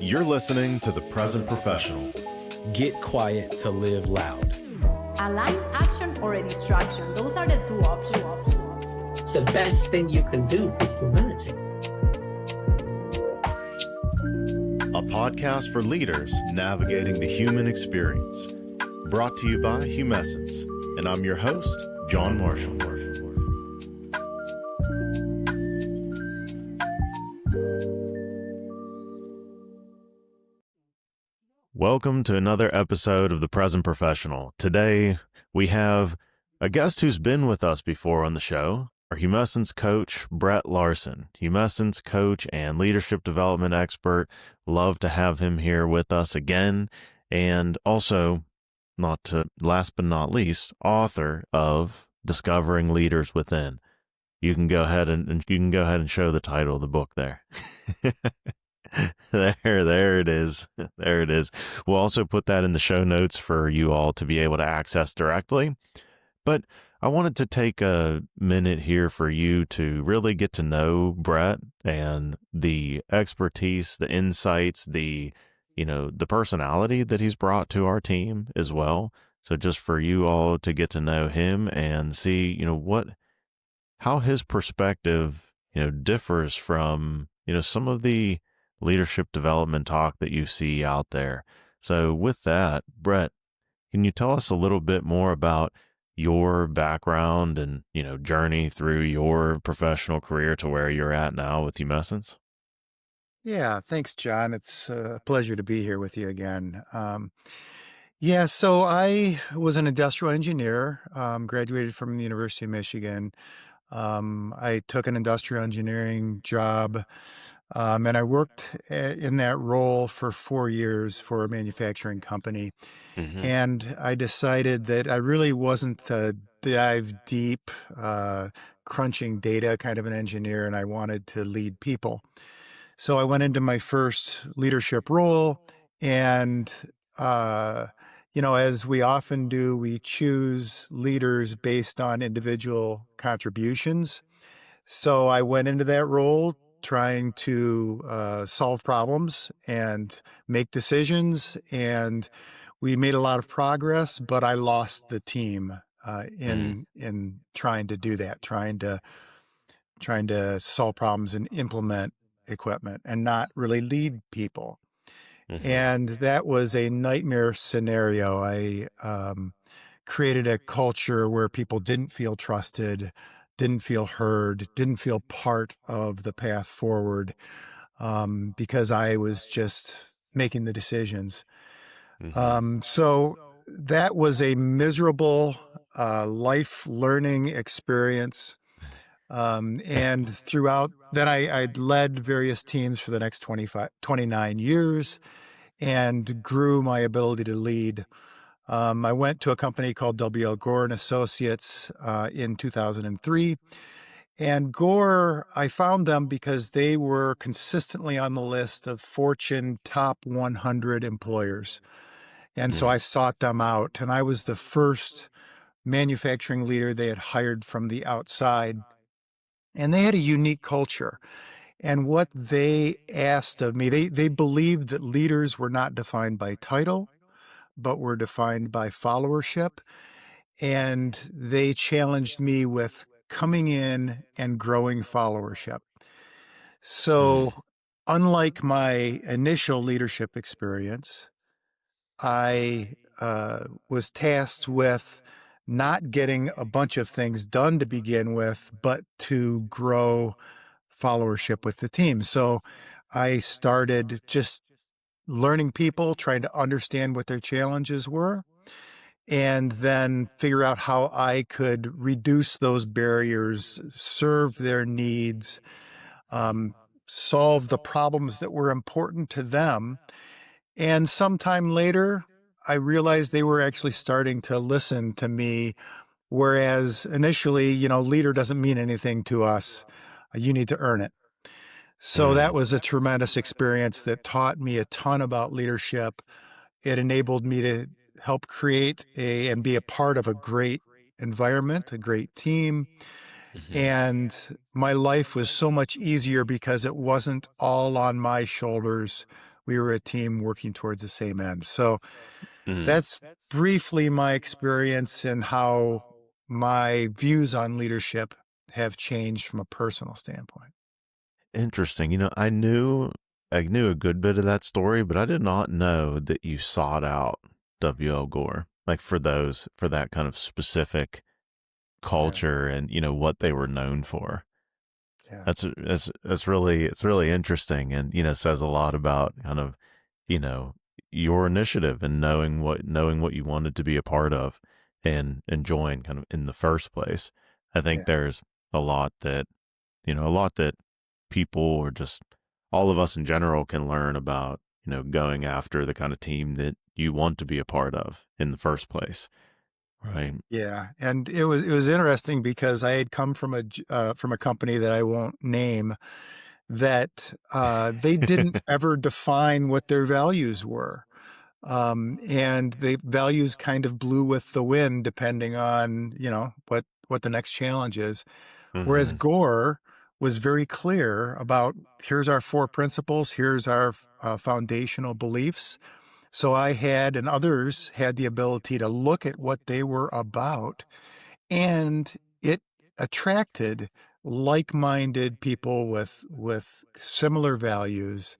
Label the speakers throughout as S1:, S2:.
S1: You're listening to The Present Professional.
S2: Get quiet to live loud.
S3: Aligned action or a distraction. Those are the two options.
S4: It's the best thing you can do for humanity.
S1: A podcast for leaders navigating the human experience. Brought to you by Humessence. And I'm your host, John Marshall. Welcome to another episode of The Present Professional. Today, we have a guest who's been with us before on the show, our Humessence coach, Brett Larson. Humessence coach and leadership development expert. Love to have him here with us again. And also, last but not least, author of Discovering Leaders Within. You can go ahead and show the title of the book there. There it is. There it is. We'll also put that in the show notes for you all to be able to access directly. But I wanted to take a minute here for you to really get to know Brett and the expertise, the insights, the personality that he's brought to our team as well. So just for you all to get to know him and see, how his perspective, differs from, some of the leadership development talk that you see out there. So with that, Brett, can you tell us a little bit more about your background and, journey through your professional career to where you're at now with Humessence?
S5: Yeah, thanks, John. It's a pleasure to be here with you again. So I was an industrial engineer, graduated from the University of Michigan. I took an industrial engineering job, and I worked in that role for 4 years for a manufacturing company.
S1: Mm-hmm.
S5: And I decided that I really wasn't a dive deep, crunching data kind of an engineer, and I wanted to lead people. So I went into my first leadership role, and as we often do, we choose leaders based on individual contributions. So I went into that role trying to solve problems and make decisions, and we made a lot of progress, but I lost the team in trying to do that, trying to solve problems and implement equipment and not really lead people. Mm-hmm. And that was a nightmare scenario. I created a culture where people didn't feel trusted, didn't feel heard, didn't feel part of the path forward, because I was just making the decisions. Mm-hmm. So that was a miserable life learning experience. And throughout then I led various teams for the next 29 years and grew my ability to lead. I went to a company called W.L. Gore and Associates in 2003. And Gore, I found them because they were consistently on the list of Fortune top 100 employers. And so I sought them out, and I was the first manufacturing leader they had hired from the outside. And they had a unique culture. And what they asked of me, they believed that leaders were not defined by title, but were defined by followership. And they challenged me with coming in and growing followership. So unlike my initial leadership experience, I was tasked with not getting a bunch of things done to begin with, but to grow followership with the team. So I started just learning people, trying to understand what their challenges were, and then figure out how I could reduce those barriers, serve their needs, solve the problems that were important to them. And sometime later, I realized they were actually starting to listen to me, whereas initially, leader doesn't mean anything to us. You need to earn it. So that was a tremendous experience that taught me a ton about leadership. It enabled me to help create and be a part of a great environment, a great team. And my life was so much easier because it wasn't all on my shoulders, we were a team working towards the same end. So
S1: Mm.
S5: that's briefly my experience and how my views on leadership have changed from a personal standpoint.
S1: Interesting. I knew a good bit of that story, but I did not know that you sought out W.L. Gore, like for that kind of specific
S5: Yeah.
S1: culture and what they were known for.
S5: Yeah.
S1: That's really it's really interesting, and says a lot about kind of you know your initiative and knowing what you wanted to be a part of and enjoying kind of in the first place. I think
S5: Yeah.
S1: there's a lot that a lot that people or just all of us in general can learn about going after the kind of team that you want to be a part of in the first place, right?
S5: Yeah, and it was interesting because I had come from a company that I won't name that they didn't ever define what their values were. And the values kind of blew with the wind depending on, what the next challenge is. Whereas
S1: Hmm.
S5: Gore was very clear about here's our four principles, here's our foundational beliefs. So I had and others had the ability to look at what they were about, and it attracted like-minded people with similar values.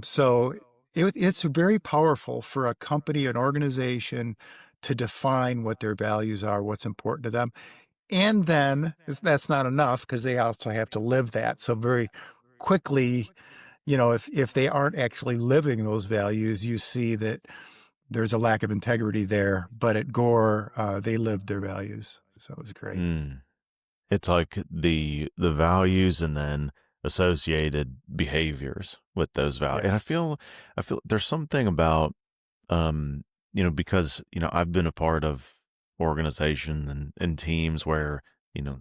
S5: So it's very powerful for a company, an organization to define what their values are, what's important to them. And then that's not enough because they also have to live that. So very quickly, if they aren't actually living those values, you see that there's a lack of integrity there. But at Gore, they lived their values. So it was great.
S1: Mm. It's like the values and then associated behaviors with those values.
S5: Yeah.
S1: And I feel there's something about because I've been a part of organization and teams where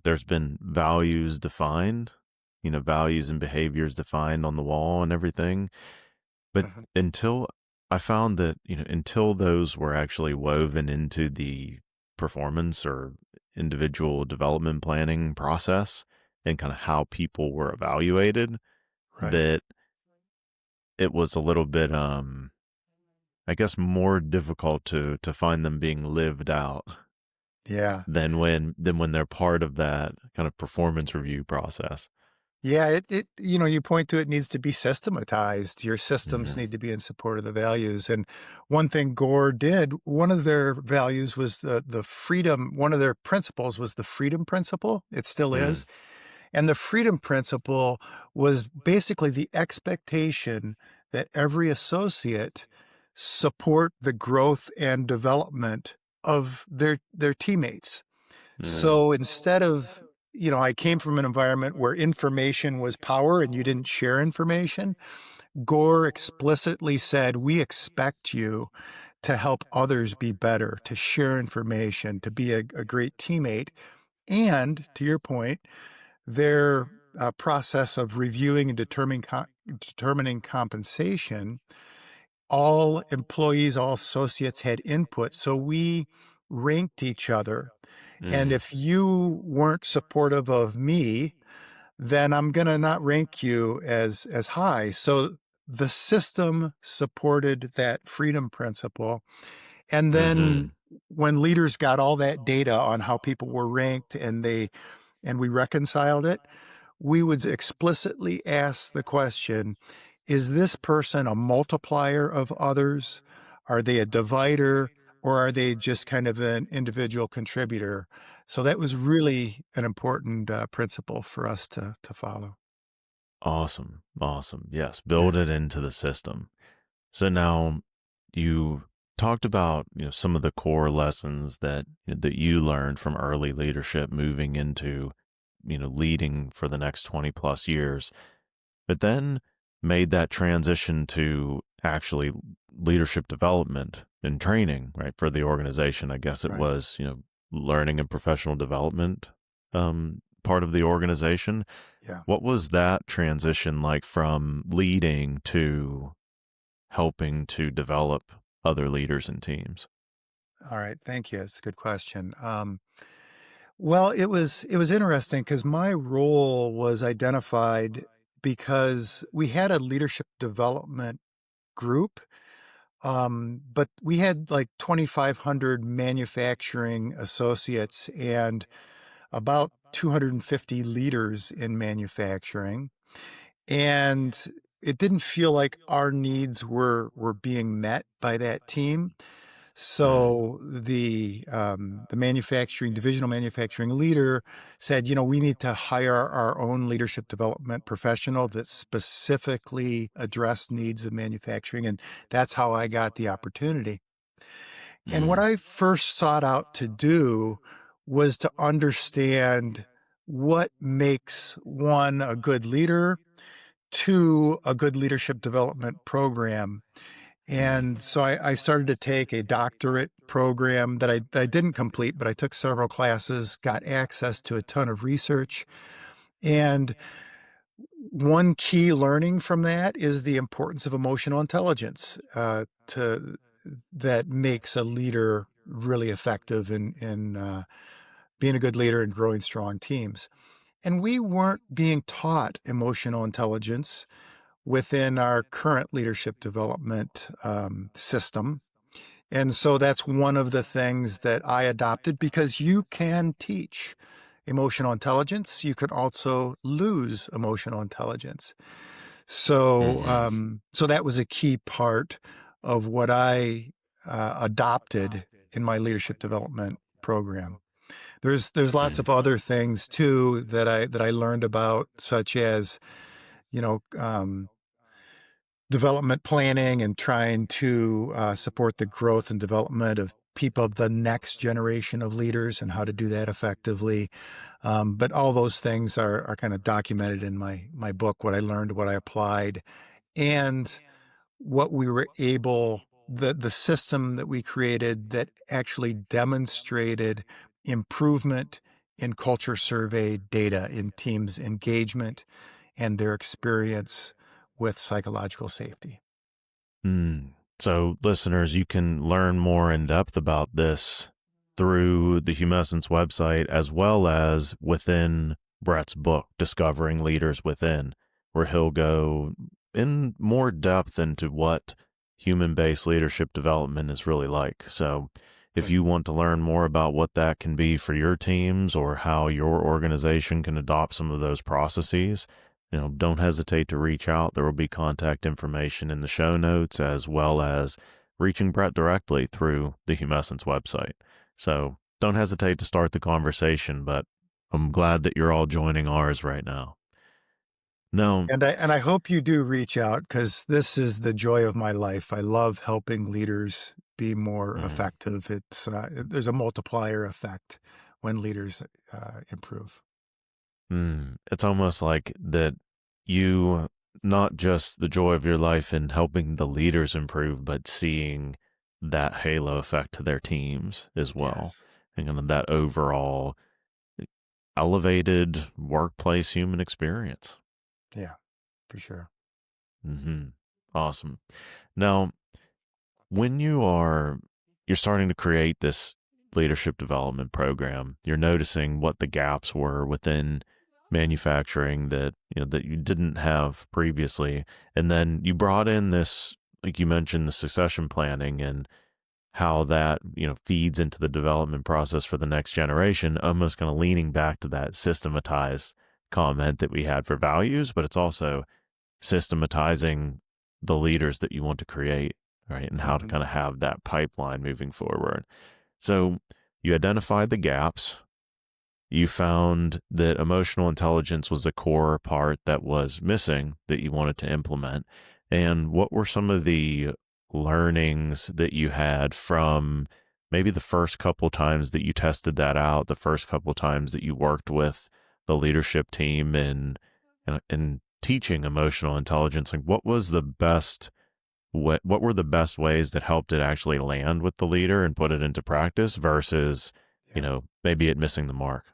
S1: there's been values defined, values and behaviors defined on the wall and everything. But
S5: Mhm.
S1: until I found that, until those were actually woven into the performance or individual development planning process and kind of how people were evaluated,
S5: Right.
S1: that it was a little bit, I guess, more difficult to find them being lived out
S5: Yeah.
S1: than when they're part of that kind of performance review process.
S5: Yeah, you point to it needs to be systematized. Your systems
S1: Hmm.
S5: need to be in support of the values. And one thing Gore did, one of their values was the freedom. One of their principles was the freedom principle. It still
S1: Mm,
S5: is. And the freedom principle was basically the expectation that every associate support the growth and development of their teammates.
S1: mm,
S5: So instead of, I came from an environment where information was power and you didn't share information. Gore explicitly said, we expect you to help others be better, to share information, to be a great teammate. And to your point, their process of reviewing and determining compensation, all employees, all associates had input. So we ranked each other, and
S1: mm,
S5: if you weren't supportive of me, then I'm gonna not rank you as high. So the system supported that freedom principle. And then
S1: mhm.
S5: when leaders got all that data on how people were ranked and we reconciled it, we would explicitly ask the question, is this person a multiplier of others? Are they a divider? Or are they just kind of an individual contributor? So that was really an important principle for us to follow.
S1: Awesome. Awesome. Yes. Build
S5: Yeah.
S1: it into the system. So now you talked about, some of the core lessons that you learned from early leadership moving into, leading for the next 20 plus years, but then made that transition to actually leadership development and training, right? For the organization, I guess it
S5: Right.
S1: was, learning and professional development, part of the organization.
S5: Yeah.
S1: What was that transition like from leading to helping to develop other leaders and teams?
S5: All right. Thank you. It's a good question. Well, it was interesting because my role was identified because we had a leadership development group. But we had like 2,500 manufacturing associates and about 250 leaders in manufacturing. And it didn't feel like our needs were being met by that team.
S1: Mm,
S5: So the manufacturing divisional manufacturing leader said, we need to hire our own leadership development professional that specifically addressed needs of manufacturing, and that's how I got the opportunity. And what
S1: mm,
S5: I first sought out to do was to understand what makes one a good leader, two a good leadership development program.
S1: mm,
S5: And so I started to take a doctorate program that I didn't complete, but I took several classes, got access to a ton of research. And one key learning from that is the importance of emotional intelligence that makes a leader really effective in being a good leader and growing strong teams. And we weren't being taught emotional intelligence within our current leadership development system. And so that's one of the things that I adopted because you can teach emotional intelligence. You can also lose emotional intelligence. So,
S1: mhm,
S5: so that was a key part of what I adopted in my leadership development program. There's lots
S1: mm,
S5: of other things too that I learned about, such as you know um, development planning and trying to support the growth and development of people of the next generation of leaders and how to do that effectively. But all those things are kind of documented in my book, what I learned, what I applied, and what we were able the system that we created that actually demonstrated improvement in culture survey data in teams engagement and their experience with psychological safety.
S1: mm. So, listeners, you can learn more in depth about this through the Humescence website as well as within Brett's book, Discovering Leaders Within, where he'll go in more depth into what human based leadership development is really like. So, if
S5: Good.
S1: you want to learn more about what that can be for your teams or how your organization can adopt some of those processes, don't hesitate to reach out. There will be contact information in the show notes as well as reaching Brett directly through the Humescence website. So don't hesitate to start the conversation, but I'm glad that you're all joining ours right now. No,
S5: And I hope you do reach out because this is the joy of my life. I love helping leaders be more
S1: mm,
S5: effective. There's a multiplier effect when leaders improve.
S1: it's almost like that you, not just the joy of your life in helping the leaders improve, but seeing that halo effect to their teams as well.
S5: Yes.
S1: And kind of that overall elevated workplace human experience.
S5: Yeah, for sure.
S1: Hmm. Awesome. Now, when you're starting to create this leadership development program, you're noticing what the gaps were within manufacturing that you didn't have previously, and then you brought in this, like you mentioned, the succession planning and how that feeds into the development process for the next generation, almost kind of leaning back to that systematized comment that we had for values, but it's also systematizing the leaders that you want to create, right? And how to
S5: Mhm.
S1: kind of have that pipeline moving forward. So you identified the gaps. You found that emotional intelligence was the core part that was missing that you wanted to implement. And what were some of the learnings that you had from maybe the first couple times that you tested that out, the first couple times that you worked with the leadership team and teaching emotional intelligence? Like what were the best ways that helped it actually land with the leader and put it into practice versus,
S5: Yeah.
S1: maybe it missing the mark?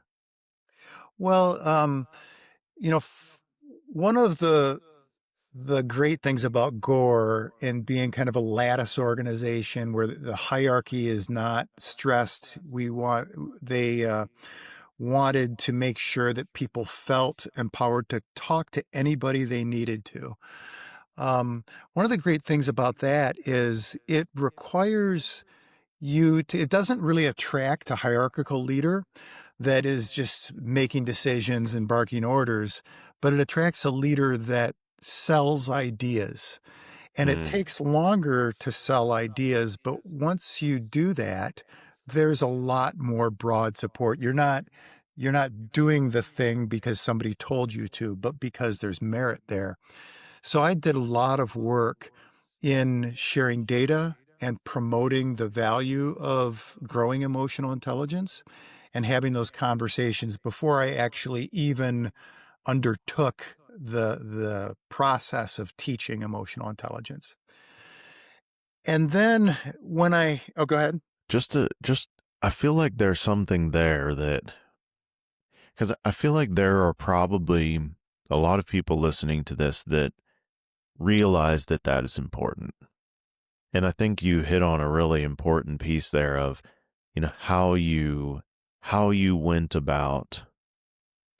S5: Well, you know, one of the great things about Gore and being kind of a lattice organization where the hierarchy is not stressed, they wanted to make sure that people felt empowered to talk to anybody they needed to. One of the great things about that is it requires it doesn't really attract a hierarchical leader that is just making decisions and barking orders, but it attracts a leader that sells ideas. And it
S1: Mm,
S5: takes longer to sell ideas, but once you do that, there's a lot more broad support. You're not doing the thing because somebody told you to, but because there's merit there. So I did a lot of work in sharing data and promoting the value of growing emotional intelligence and having those conversations before I actually even undertook the process of teaching emotional intelligence. And then when go ahead.
S1: just I feel like there's something there that because I feel like there are probably a lot of people listening to this that realize that that is important. And I think you hit on a really important piece there of, how you went about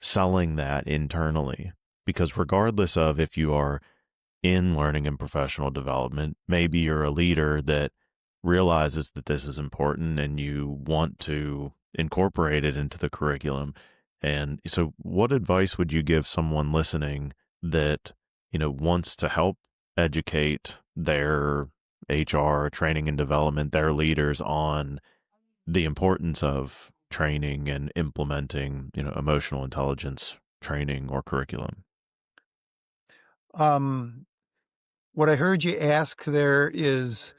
S1: selling that internally. Because regardless of if you are in learning and professional development, maybe you're a leader that realizes that this is important and you want to incorporate it into the curriculum. And so what advice would you give someone listening that, wants to help educate their HR training and development, their leaders on the importance of training and implementing, emotional intelligence training or curriculum?
S5: Um, what I heard you ask there is,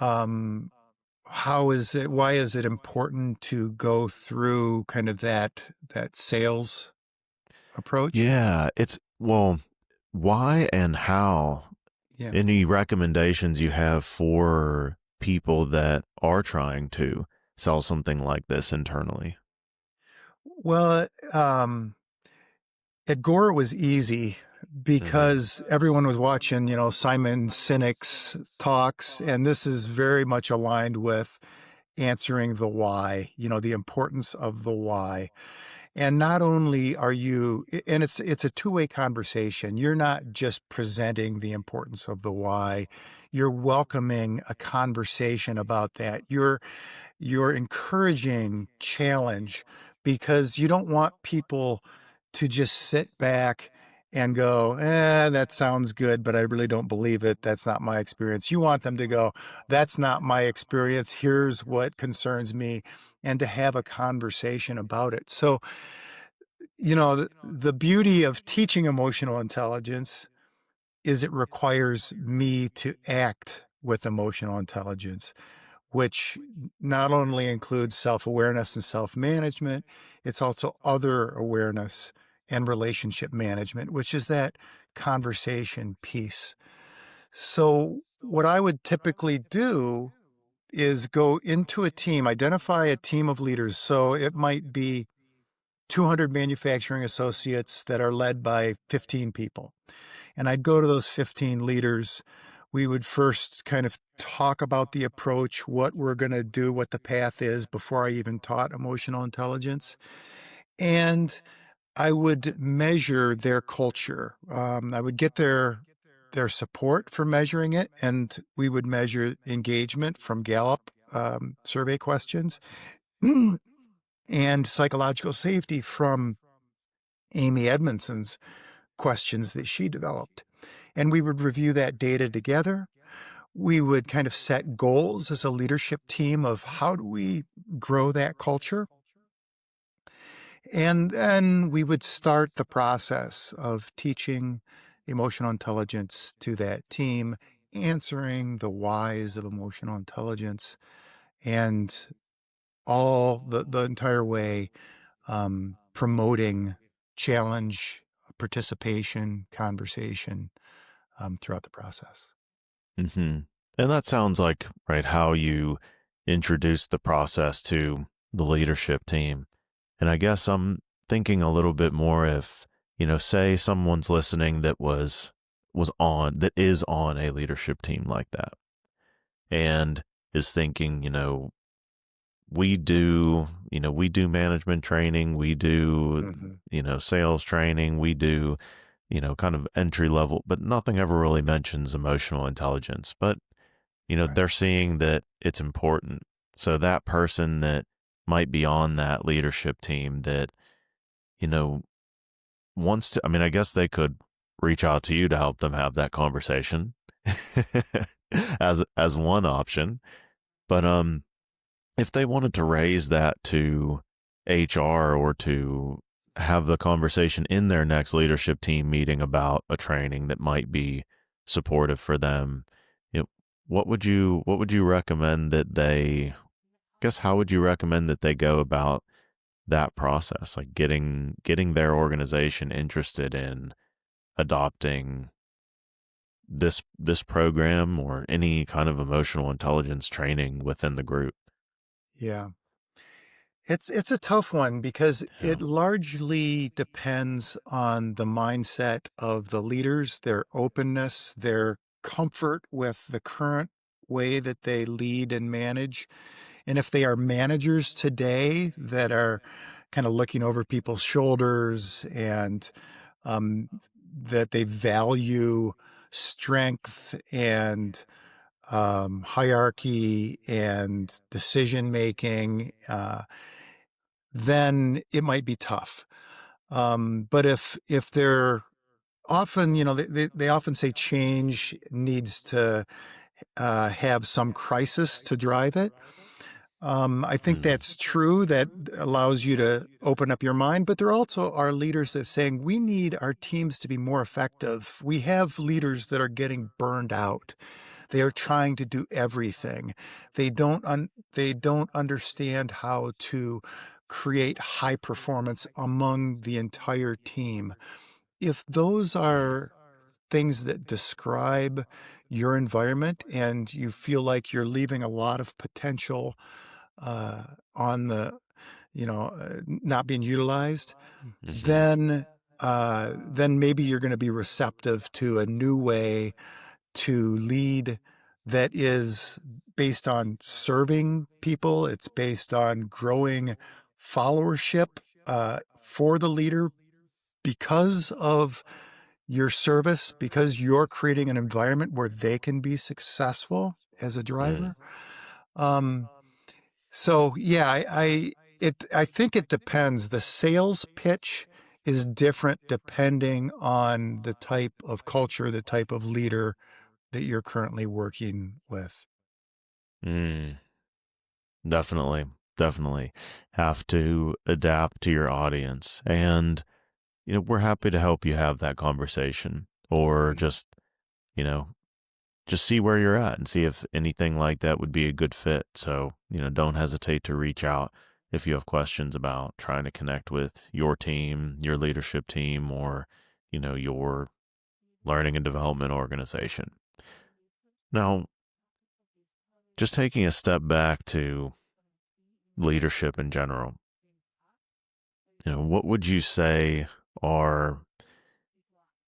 S5: um, why is it important to go through kind of that sales approach?
S1: Yeah, well, why and how?
S5: Yeah.
S1: Any recommendations you have for people that are trying to sell something like this internally?
S5: Well, at Gore, it was easy
S1: Hmm.
S5: because everyone was watching, Simon Sinek's talks, and this is very much aligned with answering the why, the importance of the why. And not only are you and it's a two-way conversation. You're not just presenting the importance of the why, you're welcoming a conversation about that. You're encouraging challenge because you don't want people to just sit back and go, that sounds good, but I really don't believe it. That's not my experience. You want them to go, that's not my experience. Here's what concerns me, and to have a conversation about it. So, the beauty of teaching emotional intelligence is it requires me to act with emotional intelligence, which not only includes self-awareness and self-management, it's also other awareness and relationship management, which is that conversation piece. So what I would typically do is go into a team, identify a team of leaders. So it might be 200 manufacturing associates that are led by 15 people. And I'd go to those 15 leaders. We would first kind of talk about the approach, what we're going to do, what the path is before I even taught emotional intelligence. And I would measure their culture. I would get their support for measuring it, and we would measure engagement from Gallup survey questions and psychological safety from Amy Edmondson's questions that she developed. And we would review that data together. We would kind of set goals as a leadership team of how do we grow that culture. And then we would start the process of teaching emotional intelligence to that team, answering the whys of emotional intelligence, and all the entire way promoting challenge, participation, conversation throughout the process.
S1: Hmm. And that sounds like, right, how you introduced the process to the leadership team. And I guess I'm thinking a little bit more if, say someone's listening that that is on a leadership team like that and is thinking, we do management training, we do,
S5: Mhm.
S1: sales training, we do kind of entry level, but nothing ever really mentions emotional intelligence. But,
S5: Right.
S1: they're seeing that it's important. So that person that might be on that leadership team that, you know, wants to, I mean, I guess they could reach out to you to help them have that conversation as one option. But if they wanted to raise that to HR or to have the conversation in their next leadership team meeting about a training that might be supportive for them, you know, what would you recommend that they, I guess how would you recommend that they go about that process, like getting their organization interested in adopting this program or any kind of emotional intelligence training within the group?
S5: Yeah. It's a tough one because
S1: Yeah.
S5: it largely depends on the mindset of the leaders, their openness, their comfort with the current way that they lead and manage. And if they are managers today that are kind of looking over people's shoulders and um, that they value strength and hierarchy and decision making, then it might be tough. But if they're often, they often say change needs to have some crisis to drive it. I think
S1: Mm,
S5: that's true. That allows you to open up your mind, but there also are leaders that saying we need our teams to be more effective. We have leaders that are getting burned out. They are trying to do everything. They don't understand how to create high performance among the entire team. If those
S1: mm,
S5: are things that describe your environment and you feel like you're leaving a lot of potential uh, on not being utilized,
S1: mhm,
S5: then maybe you're going to be receptive to a new way to lead that is based on serving people. It's based on growing followership for the leader because of your service, because you're creating an environment where they can be successful as a
S1: mm,
S5: driver. Um, so yeah, I think it depends. The sales pitch is different depending on the type of culture, the type of leader that you're currently working with.
S1: mm. Definitely, definitely have to adapt to your audience. And, we're happy to help you have that conversation or
S5: Great.
S1: you know, just see where you're at and see if anything like that would be a good fit. So, don't hesitate to reach out if you have questions about trying to connect with your team, your leadership team, or, your learning and development organization. Now, just taking a step back to leadership in general, what would you say are,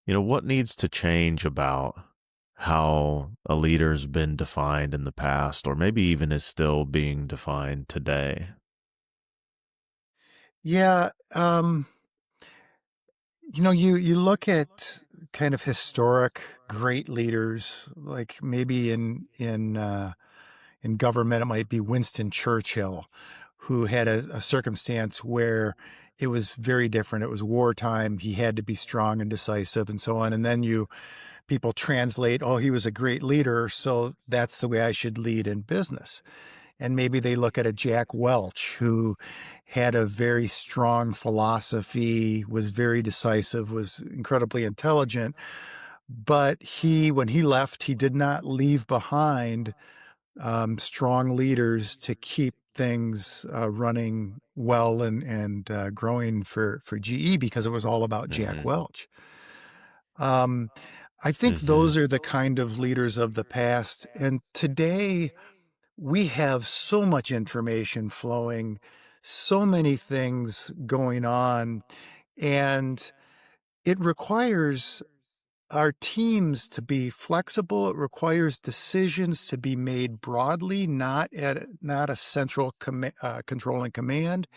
S1: what needs to change about how a leader's been defined in the past, or maybe even is still being defined today?
S5: Yeah, you look at kind of historic great leaders, like maybe in government, it might be Winston Churchill, who had a circumstance where it was very different. It was wartime. He had to be strong and decisive and so on. And then people translate, oh, he was a great leader, so that's the way I should lead in business. And maybe they look at a Jack Welch who had a very strong philosophy, was very decisive, was incredibly intelligent. But when he left, he did not leave behind strong leaders to keep things running well and growing for GE because it was all about Jack
S1: Hmm.
S5: Welch. Um, I think
S1: Hmm.
S5: those are the kind of leaders of the past. And today, we have so much information flowing, so many things going on, and it requires our teams to be flexible. It requires decisions to be made broadly, not a central controlling command.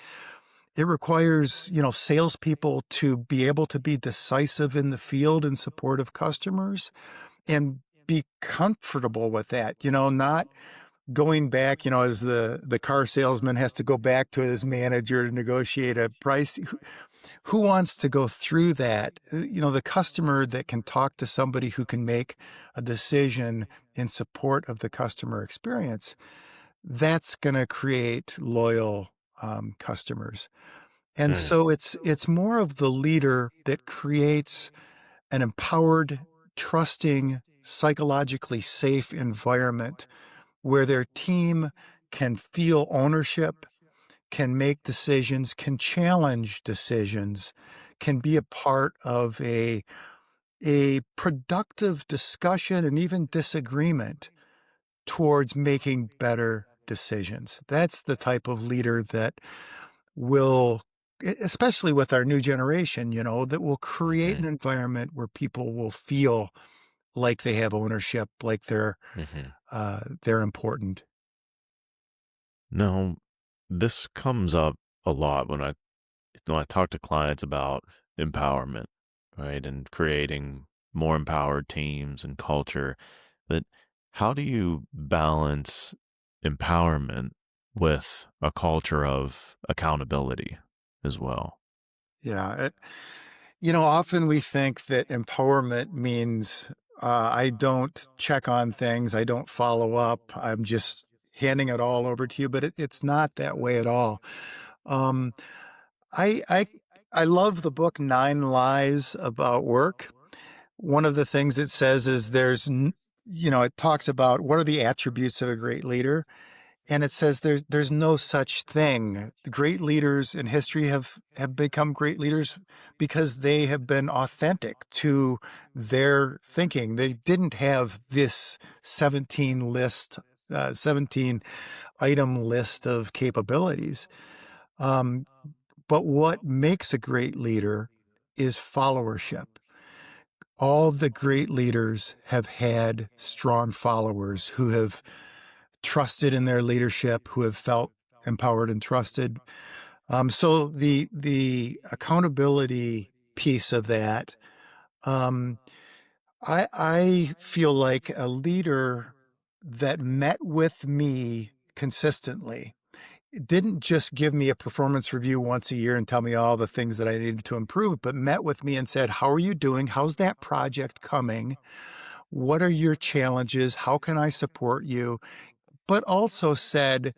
S5: It requires, salespeople to be able to be decisive in the field in support of customers and be comfortable with that, not going back, as the car salesman has to go back to his manager to negotiate a price. Who wants to go through that? The customer that can talk to somebody who can make a decision in support of the customer experience, that's going to create loyal customers. And
S1: Mm,
S5: so it's more of the leader that creates an empowered, trusting, psychologically safe environment where their team can feel ownership, can make decisions, can challenge decisions, can be a part of a productive discussion and even disagreement towards making better decisions. That's the type of leader that will, especially with our new generation, that will create
S1: mhm,
S5: an environment where people will feel like they have ownership, like
S1: mhm.
S5: they're important.
S1: Now, this comes up a lot when I talk to clients about empowerment, right, and creating more empowered teams and culture. But how do you balance empowerment with a culture of accountability as well?
S5: Yeah. Often we think that empowerment means I don't check on things, I don't follow up, I'm just handing it all over to you, but it's not that way at all. Um, I, I, I love the book Nine Lies About Work. One of the things it says is it talks about what are the attributes of a great leader. And it says there's no such thing. The great leaders in history have become great leaders because they have been authentic to their thinking. They didn't have this 17 item list of capabilities. Um, but what makes a great leader is followership. All the great leaders have had strong followers who have trusted in their leadership, who have felt empowered and trusted. So the accountability piece of that, um, I feel like a leader that met with me consistently. It didn't just give me a performance review once a year and tell me all the things that I needed to improve, but met with me and said, "How are you doing? How's that project coming? What are your challenges? How can I support you?" But also said,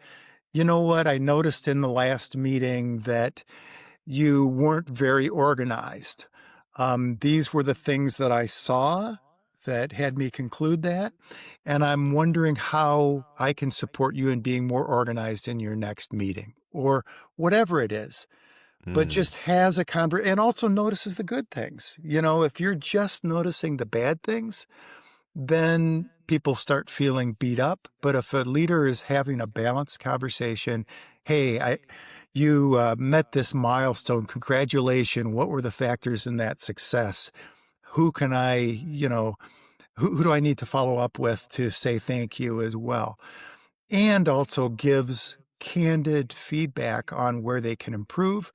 S5: "You know what? I noticed in the last meeting that you weren't very organized. These were the things that I saw that had me conclude that. And I'm wondering how I can support you in being more organized in your next meeting," or whatever it is. But
S1: Mm,
S5: just has a and also notices the good things. If you're just noticing the bad things, then people start feeling beat up. But if a leader is having a balanced conversation, "Hey, you met this milestone. Congratulations. What were the factors in that success? Who can I, who do I need to follow up with to say thank you as well?" And also gives candid feedback on where they can improve.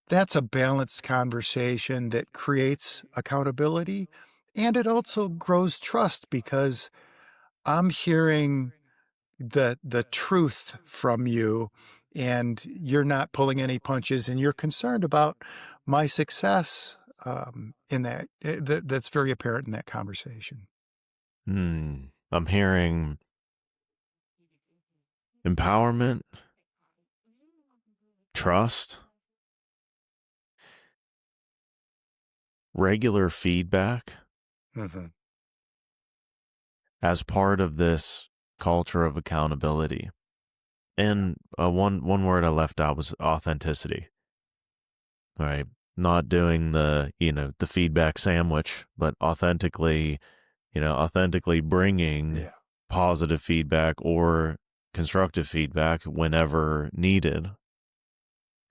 S5: That's a balanced conversation that creates accountability. And it also grows trust because I'm hearing the truth from you, and you're not pulling any punches, and you're concerned about my success in that's very apparent in that conversation.
S1: I'm hearing empowerment, trust, regular feedback
S5: Mhm.
S1: as part of this culture of accountability.
S5: Yeah.
S1: And one word I left out was authenticity, right? Not doing the feedback sandwich, but authentically bringing
S5: Yeah.
S1: positive feedback or constructive feedback whenever needed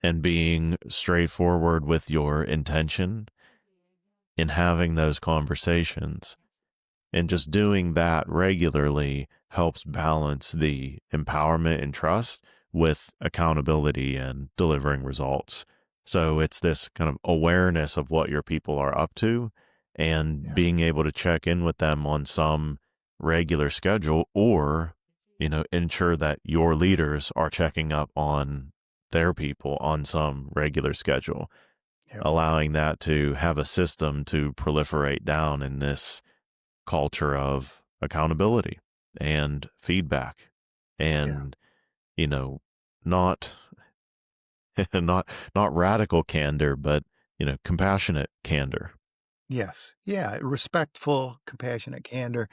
S1: and being straightforward with your intention in having those conversations. And just doing that regularly helps balance the empowerment and trust with accountability and delivering results. So it's this kind of awareness of what your people are up to and
S5: Yeah.
S1: being able to check in with them on some regular schedule, or, ensure that your leaders are checking up on their people on some regular schedule,
S5: Yep.
S1: allowing that to have a system to proliferate down in this culture of accountability and feedback
S5: Yeah.
S1: and, not not radical candor, but, compassionate candor.
S5: Yes. Yeah. Respectful, compassionate candor.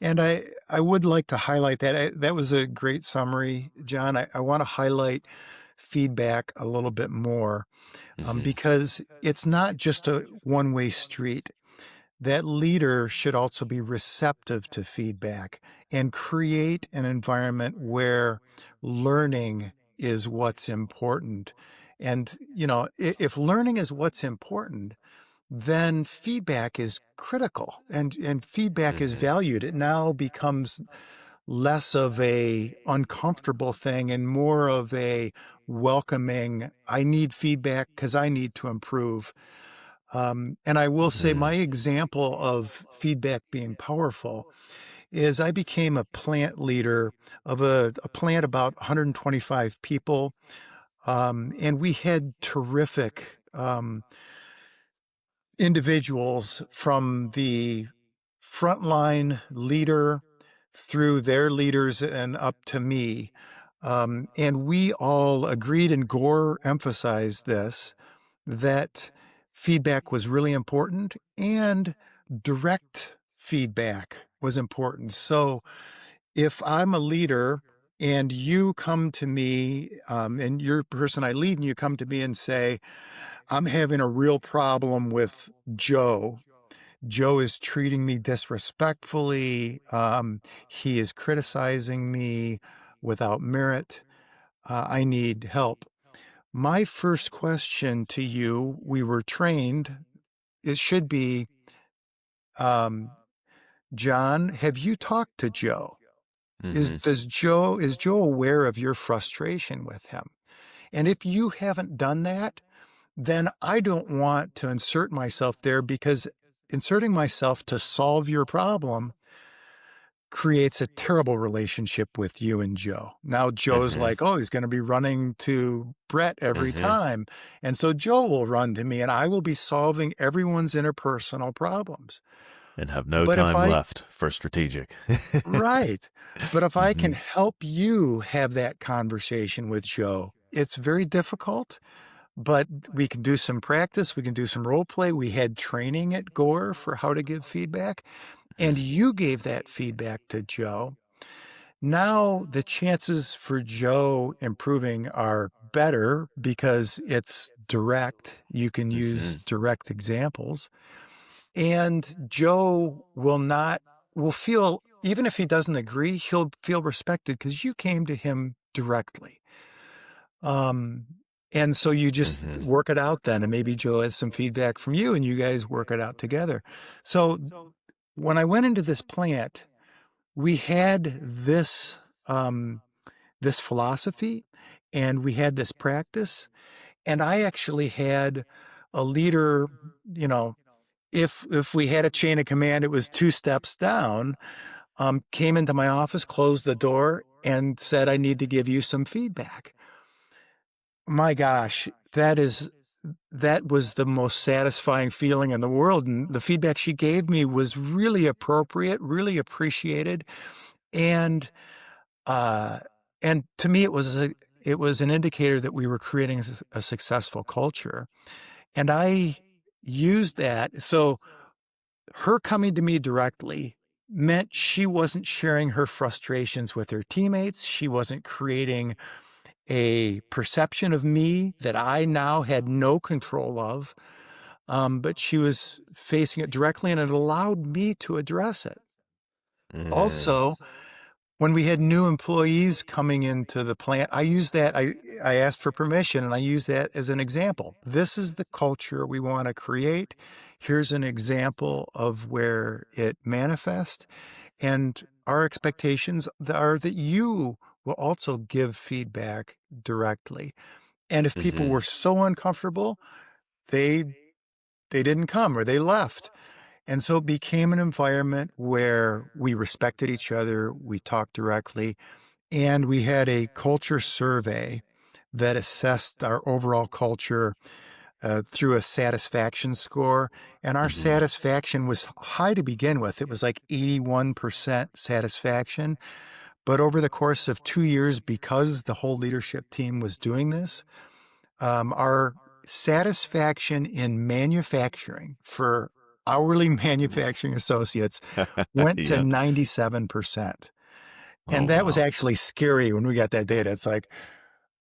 S5: And I would like to highlight that. That was a great summary, John. I want to highlight feedback a little bit more,
S1: Hmm.
S5: because it's not just a one-way street. That leader should also be receptive to feedback and create an environment where learning is what's important. And, if learning is what's important, then feedback is critical, and feedback is
S1: Hmm.
S5: valued. It now becomes less of a uncomfortable thing and more of a welcoming, I need feedback because I need to improve. And I will say
S1: Hmm.
S5: my example of feedback being powerful is I became a plant leader of a plant about 125 people. And we had terrific individuals from the frontline leader through their leaders and up to me. And we all agreed, and Gore emphasized this, that feedback was really important and direct feedback was important. So if I'm a leader and you come to me, and you're the person I lead, and you come to me and say, I'm having a real problem with Joe. Joe is treating me disrespectfully. He is criticizing me without merit. I need help. My first question to you, we were trained, it should be, um, John, have you talked to Joe?
S1: Hmm.
S5: Is Joe aware of your frustration with him? And if you haven't done that, then I don't want to insert myself there, because inserting myself to solve your problem creates a terrible relationship with you and Joe. Now Joe's
S1: Hmm.
S5: like, oh, he's going to be running to Brett every
S1: Hmm.
S5: time. And so Joe will run to me and I will be solving everyone's interpersonal problems.
S1: And have no
S5: But if
S1: time
S5: I,
S1: left for strategic.
S5: right. But if I
S1: Hmm.
S5: can help you have that conversation with Joe, it's very difficult, but we can do some practice. We can do some role play. We had training at Gore for how to give feedback, and you gave that feedback to Joe. Now the chances for Joe improving are better because it's direct. You can use
S1: Hmm.
S5: direct examples. And Joe will feel, even if he doesn't agree, he'll feel respected because you came to him directly. Um, and so you just
S1: Hmm.
S5: work it out then, and maybe Joe has some feedback from you and you guys work it out together. So when I went into this plant, we had um, this philosophy and we had this practice. And I actually had a leader, you know, if we had a chain of command, it was two steps down, came into my office, closed the door, and said, I need to give you some feedback. My gosh, that was the most satisfying feeling in the world. And the feedback she gave me was really appropriate, really appreciated. And uh and to me it was an indicator that we were creating a successful culture. And I used that. So her coming to me directly meant she wasn't sharing her frustrations with her teammates. She wasn't creating a perception of me that I now had no control of. But she was facing it directly, and it allowed me to address it.
S1: Hmm.
S5: Also, when we had new employees coming into the plant, I used that. I asked for permission and I used that as an example. This is the culture we want to create. Here's an example of where it manifests. And our expectations are that you will also give feedback directly. And if people
S1: Hmm.
S5: were so uncomfortable, they they didn't come or they left. And so it became an environment where we respected each other, we talked directly, and we had a culture survey that assessed our overall culture through a satisfaction score. And our
S1: Hmm.
S5: satisfaction was high to begin with. It was like 81% satisfaction. But over the course of 2 years, because the whole leadership team was doing this, our satisfaction in manufacturing for hourly manufacturing associates went to
S1: Yeah.
S5: 97%.
S1: Oh,
S5: And that was
S1: wow.
S5: actually scary when we got that data. It's like,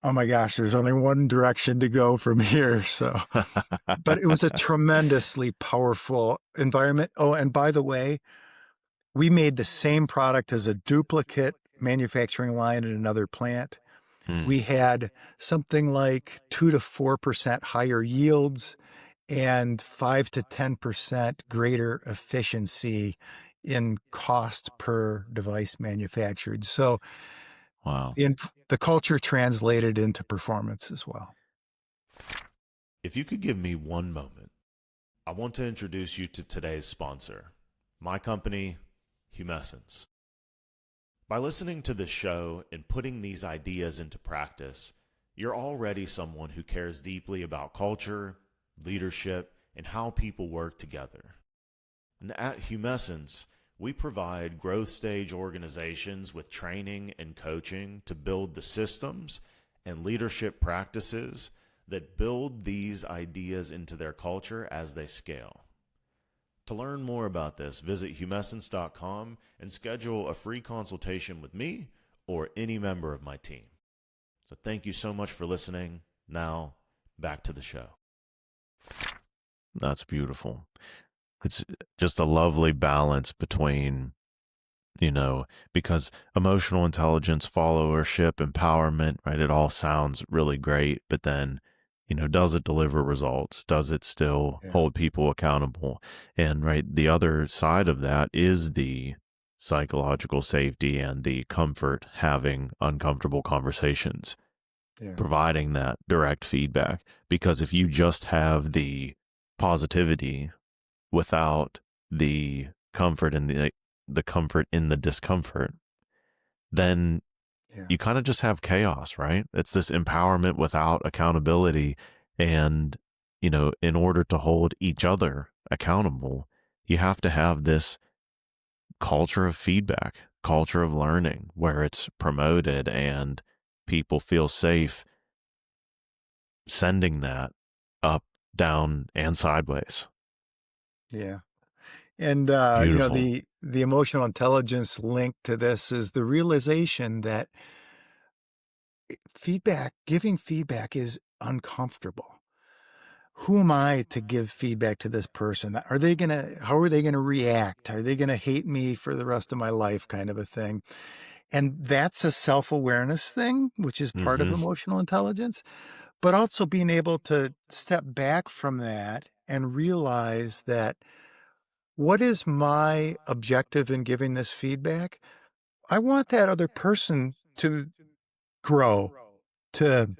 S5: oh my gosh, there's only one direction to go from here. So, but it was a tremendously powerful environment. Oh, and by the way, we made the same product as a duplicate manufacturing line in another plant.
S1: Hmm.
S5: We had something like 2 to 4% higher yields and 5 to 10% greater efficiency in cost per device manufactured. So
S1: Wow.
S5: the culture translated into performance as well.
S1: If you could give me one moment, I want to introduce you to today's sponsor, my company, Humescence. By listening to this show and putting these ideas into practice, you're already someone who cares deeply about culture, leadership, and how people work together. And at Humescence, we provide growth stage organizations with training and coaching to build the systems and leadership practices that build these ideas into their culture as they scale. To learn more about this, visit humescence.com and schedule a free consultation with me or any member of my team. So thank you so much for listening. Now, back to the show. That's beautiful. It's just a lovely balance between, because emotional intelligence, followership, empowerment, right? It all sounds really great, but then, does it deliver results? Does it still
S5: Yeah.
S1: hold people accountable? And right, the other side of that is the psychological safety and the comfort having uncomfortable conversations,
S5: Yeah.
S1: providing that direct feedback. Because if you just have the positivity without the comfort and the comfort in the discomfort, then
S5: Yeah.
S1: you kind of just have chaos, right? It's this empowerment without accountability. And, in order to hold each other accountable, you have to have this culture of feedback, culture of learning where it's promoted and people feel safe sending that up, down, and sideways.
S5: Yeah. And
S1: Beautiful.
S5: the emotional intelligence link to this is the realization that giving feedback is uncomfortable. Who am I to give feedback to this person? How are they gonna react? Are they gonna hate me for the rest of my life kind of a thing? And that's a self-awareness thing, which is part of
S1: Hmm.
S5: emotional intelligence, but also being able to step back from that and realize that what is my objective in giving this feedback? I want that other person to grow, to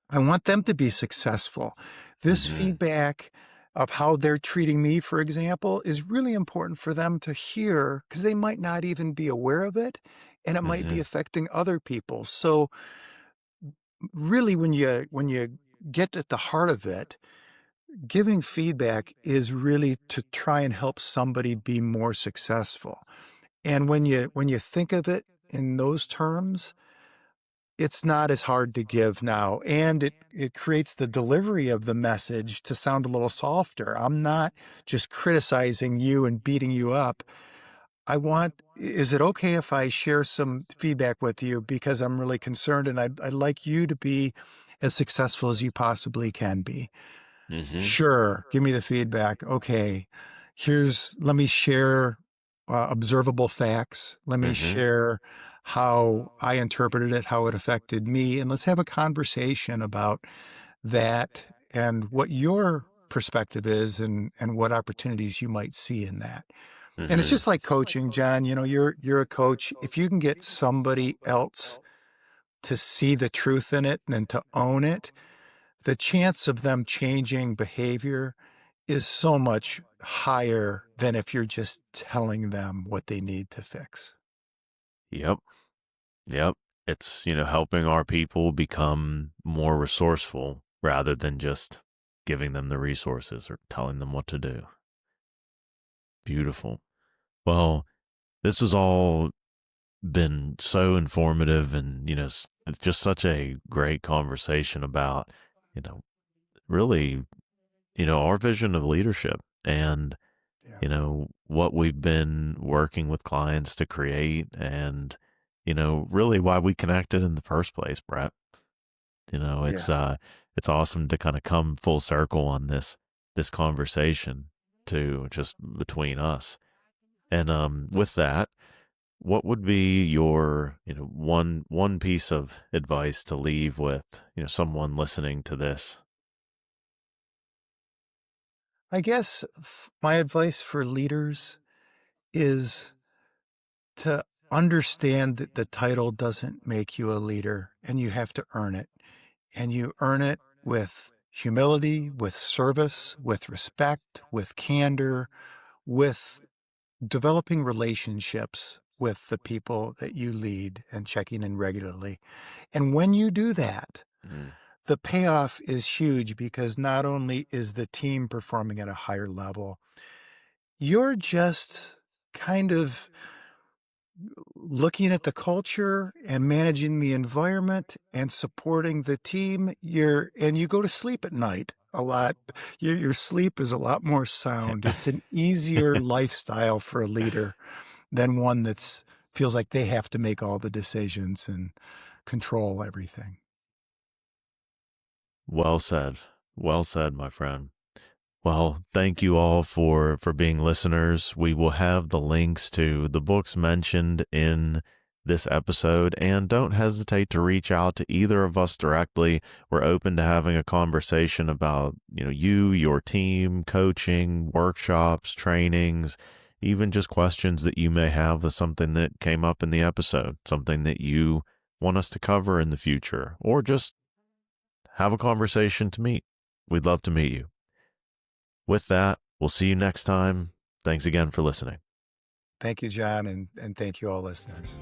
S5: I want them to be successful. This
S1: Hmm.
S5: feedback of how they're treating me, for example, is really important for them to hear because they might not even be aware of it and it might be
S1: Hmm.
S5: affecting other people. So really when you get at the heart of it, giving feedback is really to try and help somebody be more successful. And when you think of it in those terms, it's not as hard to give now, and it creates the delivery of the message to sound a little softer. I'm not just criticizing you and beating you up. Is it okay if I share some feedback with you because I'm really concerned and I'd like you to be as successful as you possibly can be?
S1: Hmm.
S5: Sure, give me the feedback. Okay, let me share observable facts. Let me
S1: Hmm.
S5: share how I interpreted it, how it affected me, and let's have a conversation about that and what your perspective is and what opportunities you might see in that. And it's
S1: Hmm.
S5: just like coaching, John. You're a coach. If you can get somebody else to see the truth in it and to own it, the chance of them changing behavior is so much higher than if you're just telling them what they need to fix.
S1: Yep. Yep. It's, helping our people become more resourceful rather than just giving them the resources or telling them what to do. Beautiful. Well, this has all been so informative and, it's just such a great conversation about, you know, really, our vision of leadership and,
S5: Yeah.
S1: what we've been working with clients to create and, really why we connected in the first place, Brett. It's
S5: Yeah.
S1: it's awesome to kind of come full circle on this conversation to just between us. And with that, what would be your, one piece of advice to leave with, someone listening to this?
S5: I guess my advice for leaders is to understand that the title doesn't make you a leader and you have to earn it. And you earn it with humility, with service, with respect, with candor, with developing relationships with the people that you lead and checking in regularly. And when you do that,
S1: Mm.
S5: the payoff is huge because not only is the team performing at a higher level, you're just kind of looking at the culture and managing the environment and supporting the team. You go to sleep at night a lot. Your sleep is a lot more sound. It's an easier lifestyle for a leader than one that's feels like they have to make all the decisions and control everything.
S1: Well said. Well said, my friend. Well, thank you all for being listeners. We will have the links to the books mentioned in this episode, and don't hesitate to reach out to either of us directly. We're open to having a conversation about, your team, coaching, workshops, trainings, even just questions that you may have with something that came up in the episode, something that you want us to cover in the future, or just have a conversation to meet. We'd love to meet you. With that, we'll see you next time. Thanks again for listening.
S5: Thank you, John, and thank you all listeners.